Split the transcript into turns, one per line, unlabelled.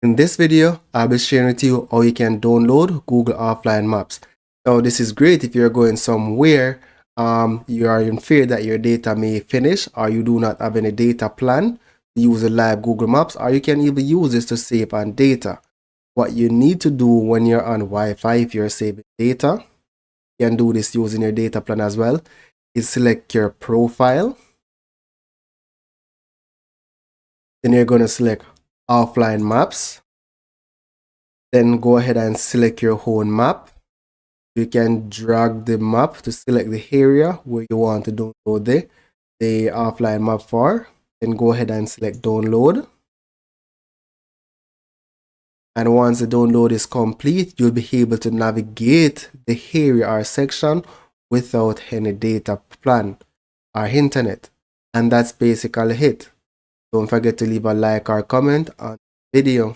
In this video, I'll be sharing with you how you can download Google Offline Maps. Now, this is great if you're going somewhere, you are in fear that your data may finish or you do not have any data plan to use a live Google Maps, or you can even use this to save on data. What you need to do when you're on Wi-Fi, if you're saving data, you can do this using your data plan as well, is select your profile. Then you're going to select Offline Maps. Then go ahead and select your own map. You can drag the map to select the area where you want to download the offline map for. Then go ahead and select download. And once the download is complete, you'll be able to navigate the area or section without any data plan or internet. And that's basically it. Don't forget to leave a like or comment on the video.